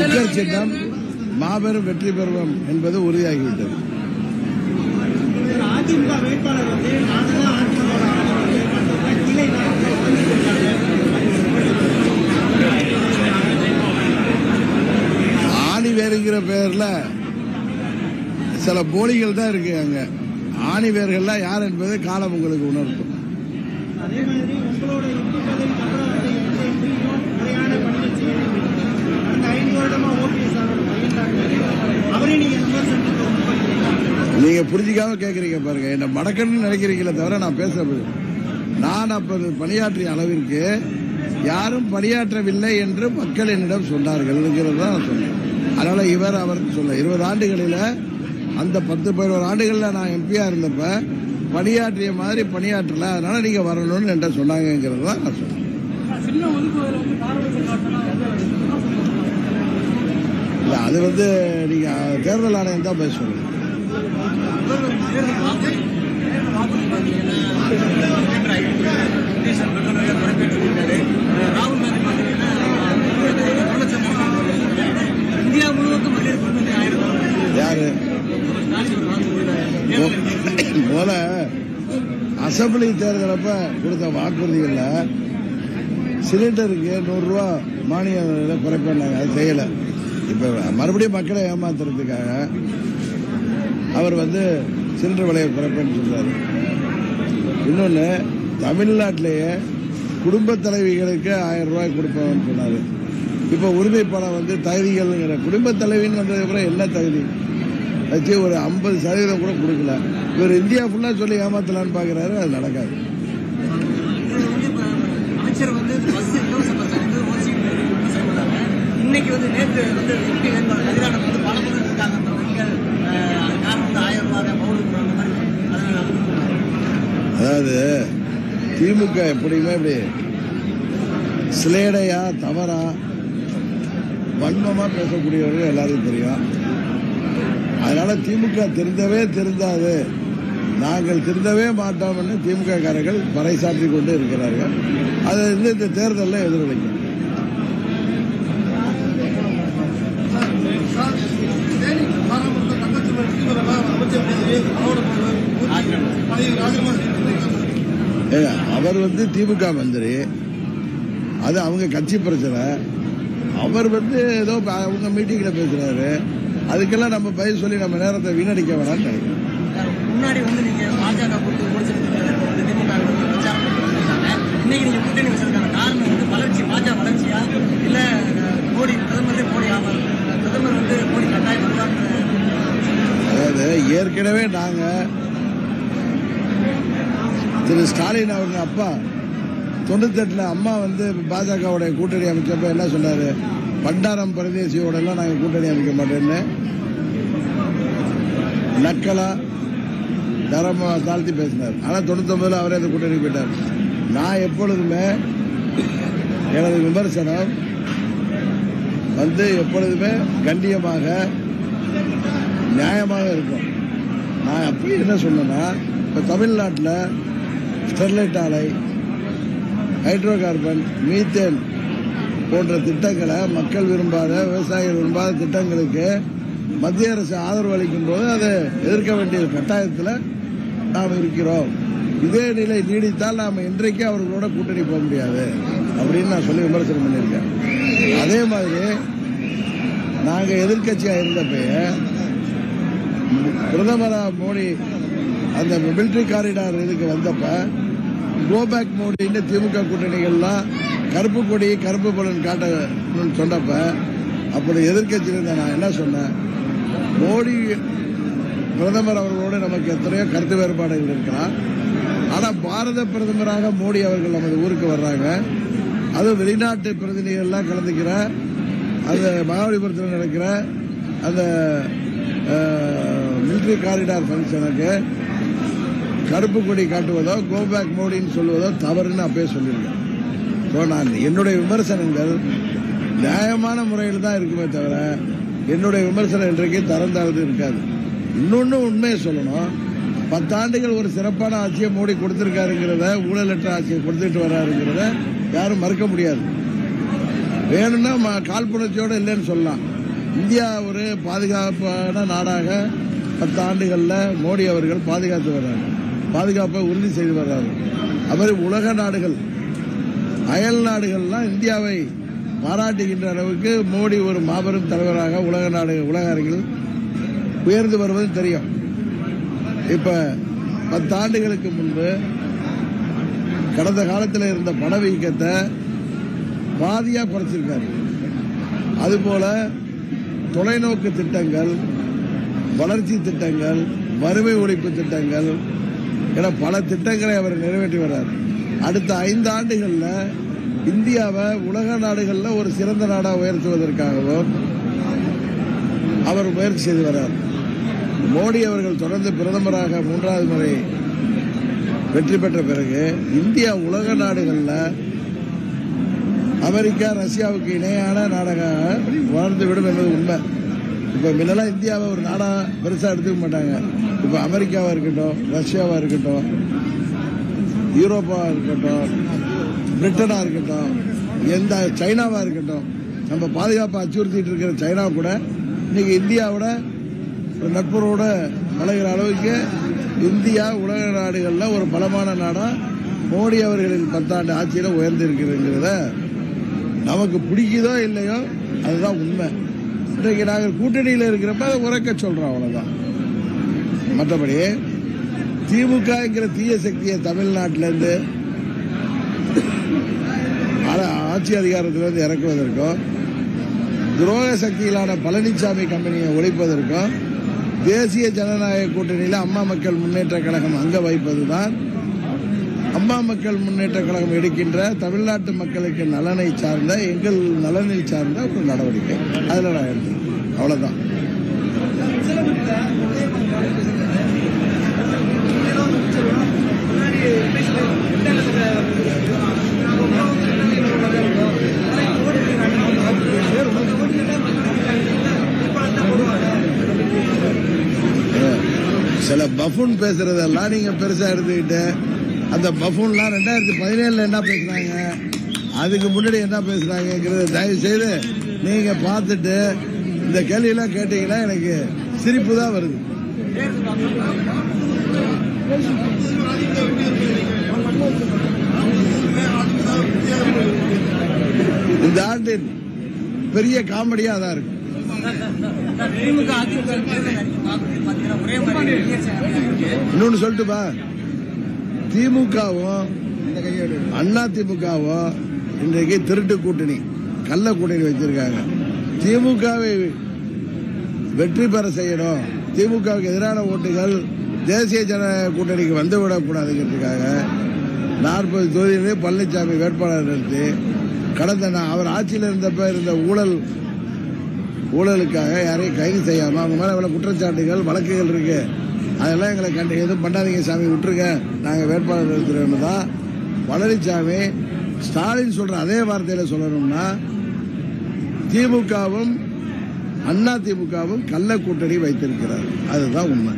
Cooker சின்னம் மாபெரும் வெற்றி பெறுவோம் என்பது உறுதியாகிவிட்டது. ஆணி வேறுங்கிற பெயர்ல சில போலிகள் தான் இருக்கு. அங்க ஆணி வேர்கள்லாம் யார் என்பது காலம் உங்களுக்கு உணர்த்தும். நீங்க புரிஞ்சிக்காம கேக்குறீங்க பாருங்க. என்ன மடக்கன்னு நினைக்கிறீங்களே தவிர நான் பேசுறது, நான் அப்போது பணியாற்றிய அளவிற்கு யாரும் பணியாற்றவில்லை என்று மக்கள் என்னிடம் சொன்னார்கள் தான் நான் சொன்னேன். அதனால அவர் சொல்ல 20 ஆண்டுகளில் அந்த 10-11 ஆண்டுகளில் நான் எம்பியா இருந்தப்ப பணியாற்றிய மாதிரி பணியாற்றல, அதனால நீங்க வரணும்னு என்கிட்ட சொன்னாங்கிறது தான் நான் சொன்னேன். இல்ல அது நீங்க தேர்தல் ஆணையம் தான் பேச சொல்லுங்க. யாரு போல அசம்பிளி தேர்தலப்ப கொடுத்த வாக்குறுதிகள்ல சிலிண்டருக்கு 100 ரூபா மானியம் குறைப்பாங்க, அது செய்யல. இப்ப மறுபடியும் மக்களை ஏமாத்துறதுக்காக அவர் சிலிண்டர் விலையை குறைப்பேன்னு சொல்றாரு. இன்னொன்னு, தமிழ்நாட்டிலேயே குடும்ப தலைவிகளுக்கு 1000 ரூபாய் கொடுப்பேன்னு சொன்னாரு. இப்ப உரிமை பணம் தகுதிகள் குடும்ப தலைவின்னு வந்ததுக்கு என்ன தகுதி வச்சு ஒரு 50% கூட கொடுக்கல. இவர் இந்தியா ஃபுல்லா சொல்லி ஏமாத்தலான்னு பாக்குறாரு, அது நடக்காது. அதாவது திமுக எப்படியுமே இப்படி சிலேடையா தவறா வன்மமா பேசக்கூடியவர்கள் எல்லாருக்கும் தெரியும். அதனால திமுக திருந்தாது, நாங்கள் திருந்தவே மாட்டோம் என்று திமுக காரர்கள் பறைசாற்றி கொண்டு இருக்கிறார்கள். அதை இந்த தேர்தலில் எதிரொலிக்கும். அவர் திமுக மந்திரி, அது அவங்க கட்சி பிரச்சனை. அவர் ஏதோ அவங்க மீட்டிங்ல பேசுறாரு, அதுக்கெல்லாம் நம்ம பதில் சொல்லி நம்ம நேரத்தை வீணடிக்க வேணாம்னு நினைக்கிறேன். முன்னாடி நீங்க பாஜக காரணம் வளர்ச்சி, பாஜக வளர்ச்சியா இல்ல மோடி பிரதமர் மோடி கட்டாயம். அதாவது ஏற்கனவே நாங்க திரு ஸ்டாலின் அவர்கள் அப்பா 98 அம்மா பாஜகவுடைய கூட்டணி அமைச்சப்ப என்ன சொன்னாரு, பண்டாரம் பிரதேசியோட எல்லாம் நாங்க கூட்டணி அமைக்க மாட்டேன்னு நக்கலா தரமா தாழ்த்தி பேசினார். ஆனா 99 அவரே அந்த கூட்டணி போயிட்டார். நான் எப்பொழுதுமே எனது விமர்சனம் எப்பொழுதுமே கண்ணியமாக நியாயமாக இருக்கும். நான் அப்படி என்ன சொன்னேன்னா, இப்ப தமிழ்நாட்டில் ஸ்டெர்லைட் ஆலை, ஹைட்ரோ கார்பன், மீத்தேன் போன்ற திட்டங்களை மக்கள் விரும்பாத, விவசாயிகள் விரும்பாத திட்டங்களுக்கு மத்திய அரசு ஆதரவு அளிக்கும் போது அதை எதிர்க்க வேண்டிய கட்டாயத்தில் நாம் இருக்கிறோம். இதே நிலை நீடித்தால் நாம் இன்றைக்கு அவர்களோட கூட்டணி போக முடியாது அப்படின்னு நான் சொல்லி விமர்சனம் பண்ணியிருக்கேன். அதே மாதிரி நாங்கள் எதிர்கட்சியாக இருந்தப்ப பிரதமரா மோடி அந்த மிலிட்டரி காரிடார் இதுக்கு வந்தப்ப கோபேக் மோடின்னு திமுக கூட்டணிகள்லாம் கருப்பு கொடி கருப்பு பலன் காட்டணும்னு சொன்னப்ப அப்படி எதிர்கட்சியில் நான் என்ன சொன்னேன், மோடி பிரதமர் அவர்களோடு நமக்கு எத்தனையோ கருத்து வேறுபாடுகள் இருக்கலாம். ஆனால் பாரத பிரதமராக மோடி அவர்கள் நமது ஊருக்கு வர்றாங்க. அது வெளிநாட்டு பிரதிநிதிகள்லாம் கலந்துக்கிற அந்த மகாபலிபுரத்தில் நடக்கிற அந்த மிலிட்டரி காரிடார் ஃபங்க்ஷனுக்கு கருப்பு கொடி காட்டுவதோ கோபேக் மோடின்னு சொல்வதோ தவறுன்னு அப்பயே சொல்லியிருக்கேன். நான் என்னுடைய விமர்சனங்கள் நியாயமான முறையில் தான் இருக்குமே தவிர என்னுடைய விமர்சனம் இன்றைக்கு தரந்தாழ்ந்து இருக்காது. இன்னொன்னு உண்மையை சொல்லணும், 10 ஆண்டுகள் ஒரு சிறப்பான ஆட்சியை மோடி கொடுத்திருக்காருங்கிறத, ஊழலற்ற ஆட்சியை கொடுத்துட்டு வர்றாருங்கிறத யாரும் மறுக்க முடியாது. வேணும்னா காழ்ப்புணர்ச்சியோட இல்லைன்னு சொல்லலாம். இந்தியா ஒரு பாதுகாப்பான நாடாக 10 ஆண்டுகளில் மோடி அவர்கள் பாதுகாத்து வர்றாரு, பாதுகாப்பை உறுதி செய்து வர்றாரு. அவர் உலக நாடுகள், அயல் நாடுகள்லாம் இந்தியாவை பாராட்டுகின்ற அளவுக்கு மோடி ஒரு மாபெரும் தலைவராக உலக அரங்கில் உயர்ந்து வருவது தெரியும். இப்ப 10 ஆண்டுகளுக்கு முன்பு கடந்த காலத்தில் இருந்த பணவீக்கத்தை பாதியா குறைச்சிருக்காரு. அதுபோல தொலைநோக்கு திட்டங்கள், வளர்ச்சி திட்டங்கள், வறுமை ஒழிப்பு திட்டங்கள் என பல திட்டங்களை அவர் நிறைவேற்றி வர்றார். அடுத்த 5 ஆண்டுகளில் இந்தியாவை உலக நாடுகளில் ஒரு சிறந்த நாடாக உயர்த்துவதற்காகவும் அவர் முயற்சி செய்து வர்றார். மோடி அவர்கள் தொடர்ந்து பிரதமராக 3வது முறை வெற்றி பெற்ற பிறகு இந்தியா உலக நாடுகளில் அமெரிக்கா, ரஷ்யாவுக்கு இணையான நாடாக வளர்ந்துவிடும் என்பது உண்மை. இப்போ முன்னெல்லாம் இந்தியாவை ஒரு நாடாக பெருசாக எடுத்துக்க மாட்டாங்க. இப்போ அமெரிக்காவாக இருக்கட்டும், ரஷ்யாவாக இருக்கட்டும், யூரோப்பாவாக இருக்கட்டும், பிரிட்டனாக இருக்கட்டும், சைனாவாக இருக்கட்டும், நம்ம பாதுகாப்பை அச்சுறுத்திட்டு இருக்கிற சைனா கூட இன்னைக்கு இந்தியாவோட ஒரு நட்புறவோட பழகிற அளவுக்கு இந்தியா உலக நாடுகளில் ஒரு பலமான நாடாக மோடி அவர்களின் 10 ஆண்டு ஆட்சியில் உயர்ந்திருக்கிறதுங்கிறத நமக்கு பிடிக்குதோ இல்லையோ அதுதான் உண்மை. இன்றைக்கு நாங்கள் கூட்டணியில் இருக்கிறப்ப அதை உரைக்க சொல்றோம், அவ்வளவுதான். மற்றபடி திமுகங்கிற தீய சக்தியை தமிழ்நாட்டிலிருந்து ஆட்சி அதிகாரத்திலிருந்து இறக்குவதற்கும், துரோக சக்தியிலான பழனிசாமி கம்பெனியை ஒழிப்பதற்கும் தேசிய ஜனநாயக கூட்டணியில் அம்மா மக்கள் முன்னேற்ற கழகம் அங்க வைப்பதுதான் அம்மா மக்கள் முன்னேற்ற கழகம் எடுக்கின்ற தமிழ்நாட்டு மக்களுக்கு நலனை சார்ந்த, எங்கள் நலனை சார்ந்த ஒரு நடவடிக்கை. அதில் நான் எடுத்தேன், அவ்வளவுதான். சில பஃபூன் பேசுறதெல்லாம் நீங்க பெருசா எடுத்துக்கிட்டு, அந்த பஃபூன்லாம் 2017 என்ன பேசுறாங்க, அதுக்கு முன்னாடி என்ன பேசுறாங்கிறத தயவு செய்து நீங்க பார்த்துட்டு இந்த கேள்வியெல்லாம் கேட்டீங்கன்னா எனக்கு சிரிப்பு தான் வருது. இந்த ஆண்டின் பெரிய காமெடியா தான் இருக்கு. இன்னொன்னு சொல்லட்டுப்பா, திமுகவும் அண்ணா திமுகவும் இன்றைக்கு திருட்டு கூட்டணி, கள்ள கூட்டணி வச்சிருக்காங்க. திமுகவை வெற்றி பெற செய்யணும், திமுகவுக்கு எதிரான ஓட்டுகள் தேசிய ஜனநாயக கூட்டணிக்கு வந்துவிடக்கூடாதுங்கிறதுக்காக 40 தொகுதியிலே பழனிசாமி வேட்பாளர் நிறுத்தி கடந்த அவர் ஆட்சியில் இருந்தப்ப இருந்த ஊழலுக்காக யாரையும் கைது செய்யாம அவங்க மேல இவ்வளவு குற்றச்சாட்டுகள், வழக்குகள் இருக்கு, அதெல்லாம் எங்களை எதுவும் பண்ணாதீங்க சாமி, விட்டுருங்க, நாங்க வேட்பாளர் நிறுத்துறோம்னு தான் பழனிசாமி ஸ்டாலின் சொல்ற அதே வார்த்தையில சொல்லணும்னா திமுகவும் அண்ணா திமுகவும் கள்ள கூட்டணி வைத்திருக்கிறார். அதுதான் உண்மை.